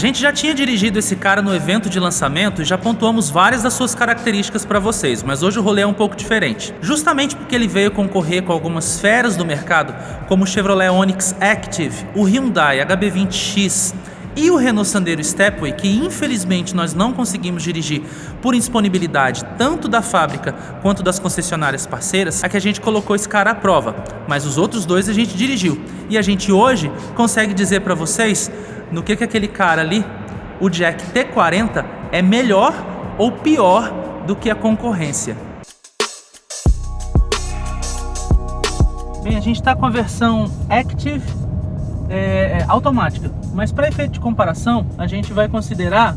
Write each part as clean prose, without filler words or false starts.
gente já tinha dirigido esse cara no evento de lançamento e já pontuamos várias das suas características para vocês, mas hoje o rolê é um pouco diferente. Justamente porque ele veio concorrer com algumas feras do mercado, como o Chevrolet Onix Active, o Hyundai HB20X e o Renault Sandero Stepway, que infelizmente nós não conseguimos dirigir por indisponibilidade tanto da fábrica quanto das concessionárias parceiras, é que a gente colocou esse cara à prova, mas os outros dois a gente dirigiu. E a gente hoje consegue dizer para vocês no que aquele cara ali, o Jack T40, é melhor ou pior do que a concorrência. Bem, a gente está com a versão Active automática, mas para efeito de comparação a gente vai considerar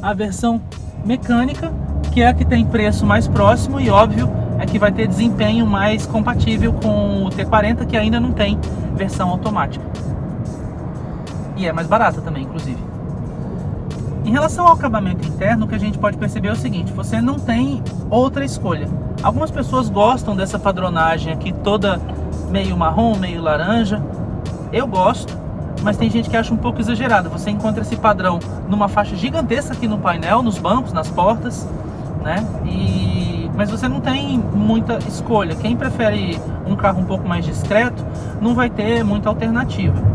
a versão mecânica, que é a que tem preço mais próximo e óbvio é que vai ter desempenho mais compatível com o T40, que ainda não tem versão automática e é mais barata também, inclusive. Em relação ao acabamento interno, o que a gente pode perceber é o seguinte: você não tem outra escolha. Algumas pessoas gostam dessa padronagem aqui toda meio marrom, meio laranja. Eu gosto, mas tem gente que acha um pouco exagerado. Você encontra esse padrão numa faixa gigantesca aqui no painel, nos bancos, nas portas, né? Mas você não tem muita escolha. Quem prefere um carro um pouco mais discreto não vai ter muita alternativa.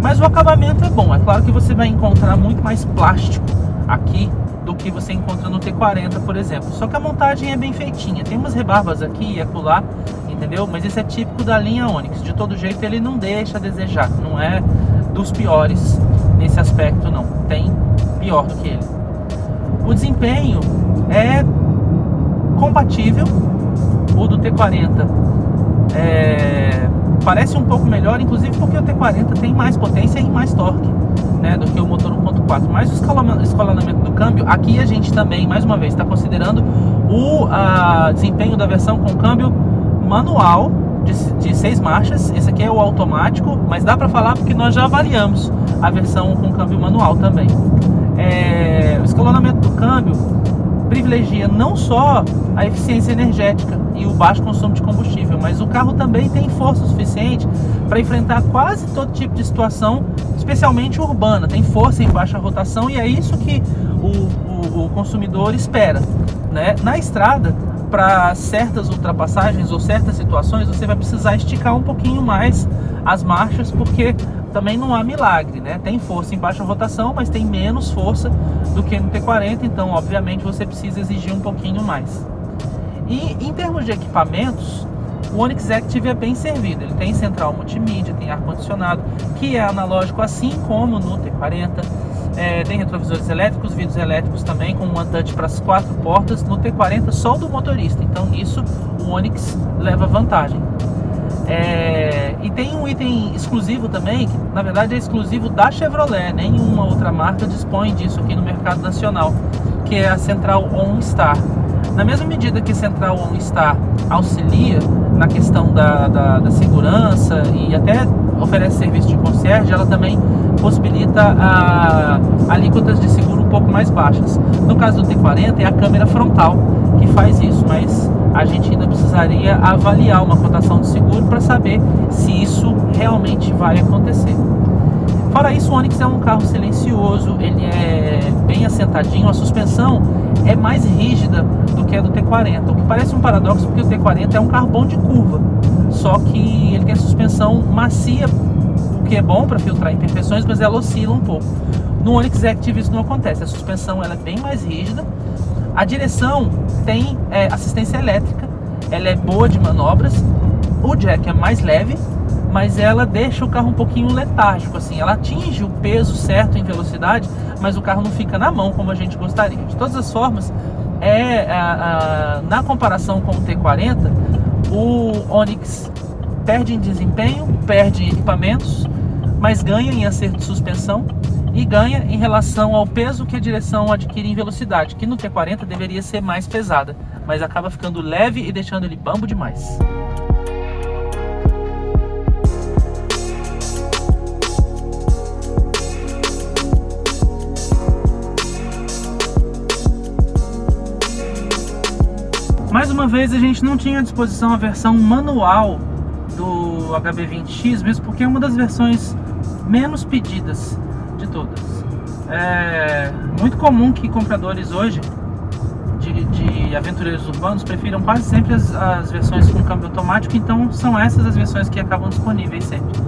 Mas o acabamento é bom. É claro que você vai encontrar muito mais plástico aqui do que você encontra no T40, por exemplo. Só que a montagem é bem feitinha. Tem umas rebarbas aqui e acolá, entendeu? Mas isso é típico da linha Onix. De todo jeito ele não deixa a desejar. Não é dos piores nesse aspecto, não. Tem pior do que ele. O desempenho é compatível. O do T40 parece um pouco melhor, inclusive porque o T40 tem mais potência e mais torque, né, do que o motor 1.4. Mas o escalonamento do câmbio, aqui a gente também, mais uma vez, está considerando o desempenho da versão com câmbio manual de 6 marchas. Esse aqui é o automático, mas dá para falar porque nós já avaliamos a versão com câmbio manual também. O escalonamento do câmbio privilegia não só a eficiência energética e o baixo consumo de combustível, mas o carro também tem força suficiente para enfrentar quase todo tipo de situação, especialmente urbana. Tem força em baixa rotação e é isso que o consumidor espera, né? Na estrada, para certas ultrapassagens ou certas situações, você vai precisar esticar um pouquinho mais as marchas, porque também não há milagre, né? Tem força em baixa rotação, mas tem menos força do que no T40, então obviamente você precisa exigir um pouquinho mais. E em termos de equipamentos, o Onix Active é bem servido. Ele tem central multimídia, tem ar-condicionado, que é analógico assim como no T40. Tem retrovisores elétricos, vidros elétricos também, com um one-touch para as 4 portas. No T40 só o do motorista, então nisso o Onix leva vantagem. E tem um item exclusivo também, que na verdade é exclusivo da Chevrolet, nenhuma outra marca dispõe disso aqui no mercado nacional, que é a central OnStar. Na mesma medida que a central OnStar auxilia na questão da segurança e até oferece serviço de concierge, ela também possibilita alíquotas de seguro um pouco mais baixas. No caso do T40 é a câmera frontal que faz isso, mas a gente ainda precisaria avaliar uma cotação de seguro para saber se isso realmente vai acontecer. Fora isso, o Onix é um carro silencioso, ele é bem assentadinho, a suspensão é mais rígida do que a do T40, o que parece um paradoxo porque o T40 é um carro bom de curva, só que ele tem a suspensão macia, o que é bom para filtrar imperfeições, mas ela oscila um pouco. No Onix Active isso não acontece, a suspensão ela é bem mais rígida, a direção tem assistência elétrica, ela é boa de manobras, o jack é mais leve, mas ela deixa o carro um pouquinho letárgico, assim, ela atinge o peso certo em velocidade, mas o carro não fica na mão como a gente gostaria. De todas as formas, na comparação com o T40, o Onix perde em desempenho, perde em equipamentos, mas ganha em acerto de suspensão e ganha em relação ao peso que a direção adquire em velocidade, que no T40 deveria ser mais pesada, mas acaba ficando leve e deixando ele bambo demais. Mais uma vez, a gente não tinha à disposição a versão manual do HB20X, mesmo porque é uma das versões menos pedidas de todas. É muito comum que compradores hoje de aventureiros urbanos prefiram quase sempre as versões com câmbio automático, então são essas as versões que acabam disponíveis sempre.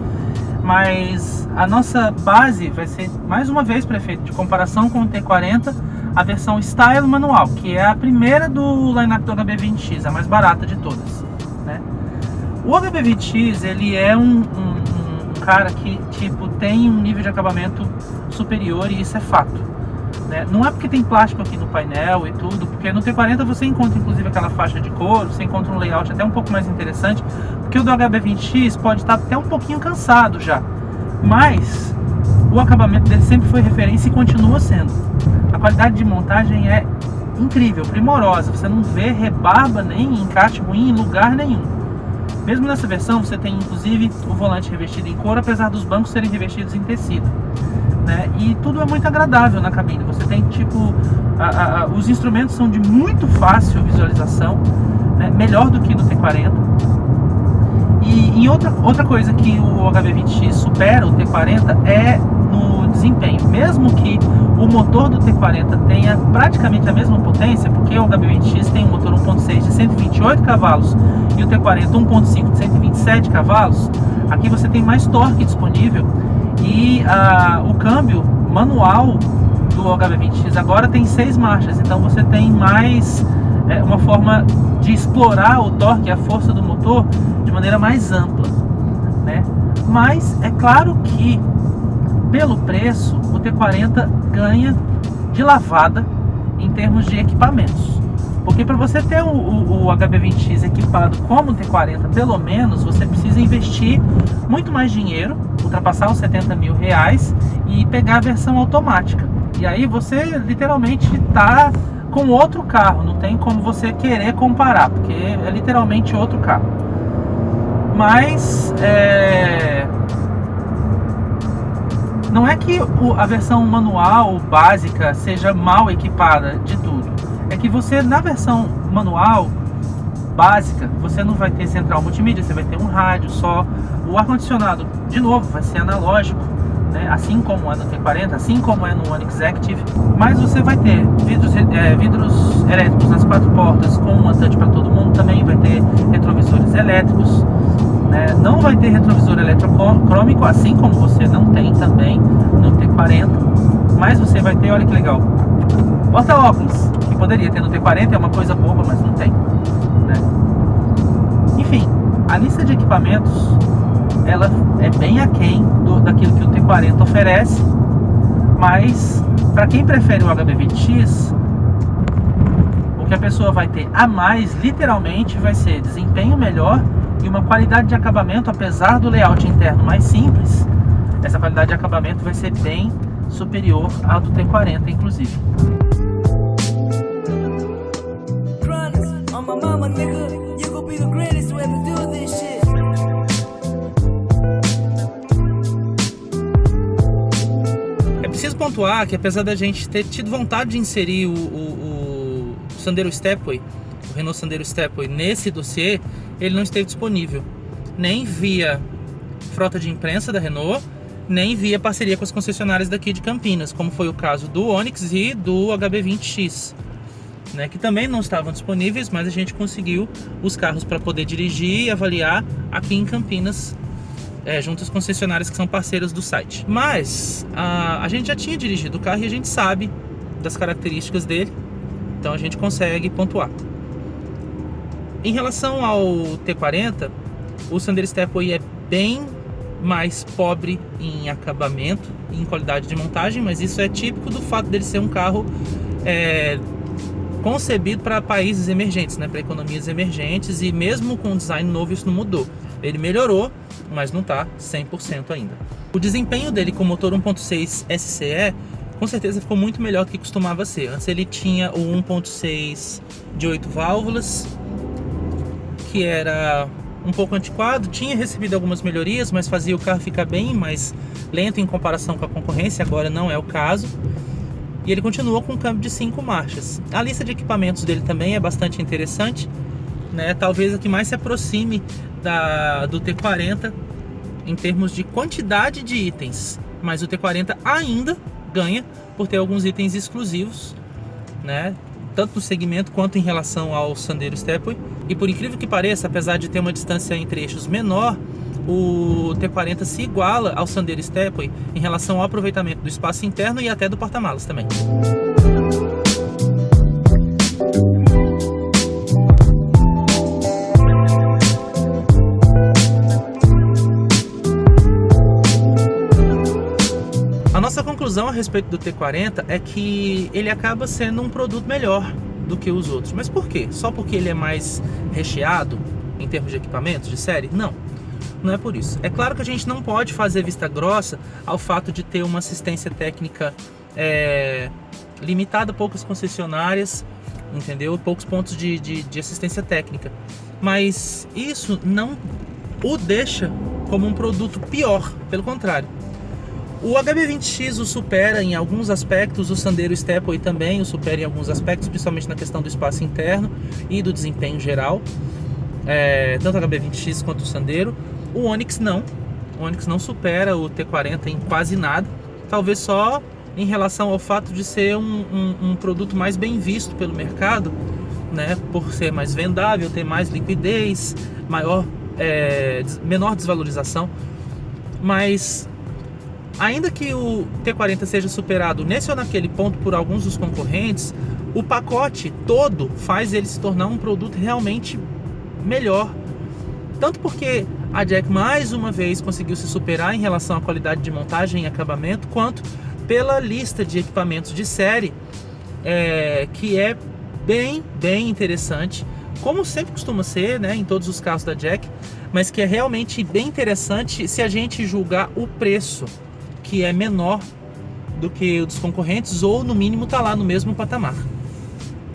Mas a nossa base vai ser, mais uma vez, para efeito de comparação com o T40, a versão Style manual, que é a primeira do lineup do HB20X, a mais barata de todas, né? O HB20X, ele é um cara que tipo tem um nível de acabamento superior, e isso é fato, né? Não é porque tem plástico aqui no painel e tudo, porque no T40 você encontra inclusive aquela faixa de couro, você encontra um layout até um pouco mais interessante, porque o do HB20X pode estar até um pouquinho cansado já, mas o acabamento dele sempre foi referência e continua sendo. A qualidade de montagem é incrível, primorosa, você não vê rebarba nem encaixe ruim em lugar nenhum. Mesmo nessa versão você tem inclusive o volante revestido em couro, apesar dos bancos serem revestidos em tecido, né? E tudo é muito agradável na cabine. Você tem tipo os instrumentos são de muito fácil visualização, né? Melhor do que no T40. E outra coisa que o HB20X supera o T40 é no desempenho. Mesmo que o motor do T40 tenha praticamente a mesma potência, porque o HB20X tem um motor 1.6 de 128 cavalos e o T40 1.5 de 127 cavalos, aqui você tem mais torque disponível, e o câmbio manual do HB20X agora tem 6 marchas, então você tem mais uma forma de explorar o torque e a força do motor de maneira mais ampla, né? Mas é claro que pelo preço o T40 ganha de lavada em termos de equipamentos, porque para você ter o HB20X equipado como o T40 pelo menos, você precisa investir muito mais dinheiro, ultrapassar os R$70 mil e pegar a versão automática, e aí você literalmente está com outro carro, não tem como você querer comparar, porque é literalmente outro carro. Mas não é que a versão manual básica seja mal equipada de tudo, é que você na versão manual básica você não vai ter central multimídia, você vai ter um rádio só, o ar-condicionado de novo vai ser analógico, né? Assim como é no T40, assim como é no Onix Active, mas você vai ter vidros elétricos nas 4 portas com uma touch para todo mundo, também vai ter retrovisores elétricos, né? Não vai ter retrovisor eletrocrômico, assim como você não tem também no T40, mas você vai ter, olha que legal, porta-óculos, que poderia ter no T40, é uma coisa boba, mas não tem, né? Enfim, a lista de equipamentos ela é bem aquém daquilo que o T40 oferece, mas para quem prefere o HB20X, o que a pessoa vai ter a mais, literalmente, vai ser desempenho melhor e uma qualidade de acabamento, apesar do layout interno mais simples, essa qualidade de acabamento vai ser bem superior à do T40, inclusive. Preciso pontuar que, apesar da gente ter tido vontade de inserir o Sandero Stepway, o Renault Sandero Stepway nesse dossiê, ele não esteve disponível, nem via frota de imprensa da Renault, nem via parceria com as concessionárias daqui de Campinas, como foi o caso do Onix e do HB20X, né, que também não estavam disponíveis, mas a gente conseguiu os carros para poder dirigir e avaliar aqui em Campinas, junto às concessionárias que são parceiras do site. Mas a gente já tinha dirigido o carro e a gente sabe das características dele, então a gente consegue pontuar. Em relação ao T40, o Sandero Stepway é bem mais pobre em acabamento e em qualidade de montagem, mas isso é típico do fato dele ser um carro concebido para países emergentes, né, para economias emergentes, e mesmo com um design novo isso não mudou. Ele melhorou, mas não está 100% ainda. O desempenho dele com motor 1.6 SCE com certeza ficou muito melhor do que costumava ser. Antes ele tinha o 1.6 de 8 válvulas, que era um pouco antiquado, tinha recebido algumas melhorias, mas fazia o carro ficar bem mais lento em comparação com a concorrência, agora não é o caso. E ele continua com um câmbio de 5 marchas. A lista de equipamentos dele também é bastante interessante, né? Talvez a que mais se aproxime do T40 em termos de quantidade de itens, mas o T40 ainda ganha por ter alguns itens exclusivos, né? Tanto no segmento quanto em relação ao Sandero Stepway. E por incrível que pareça, apesar de ter uma distância entre eixos menor, o T40 se iguala ao Sandero Stepway em relação ao aproveitamento do espaço interno e até do porta-malas também. A nossa conclusão a respeito do T40 é que ele acaba sendo um produto melhor do que os outros. Mas por quê? Só porque ele é mais recheado em termos de equipamentos de série? Não, não é por isso. É claro que a gente não pode fazer vista grossa ao fato de ter uma assistência técnica limitada a poucas concessionárias, entendeu? Poucos pontos de assistência técnica. Mas isso não o deixa como um produto pior, pelo contrário. O HB20X o supera em alguns aspectos, o Sandero Stepway também o supera em alguns aspectos, principalmente na questão do espaço interno e do desempenho geral, tanto o HB20X quanto o Sandero. O Onix não supera o T40 em quase nada, talvez só em relação ao fato de ser um produto mais bem visto pelo mercado, né, por ser mais vendável, ter mais liquidez, menor desvalorização. Mas ainda que o T40 seja superado nesse ou naquele ponto por alguns dos concorrentes, o pacote todo faz ele se tornar um produto realmente melhor. Tanto porque a Jack mais uma vez conseguiu se superar em relação à qualidade de montagem e acabamento, quanto pela lista de equipamentos de série, que é bem interessante, como sempre costuma ser, né, em todos os carros da Jack, mas que é realmente bem interessante se a gente julgar o preço, que é menor do que o dos concorrentes, ou no mínimo está lá no mesmo patamar.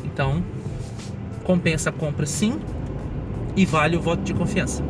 Então, compensa a compra sim, e vale o voto de confiança.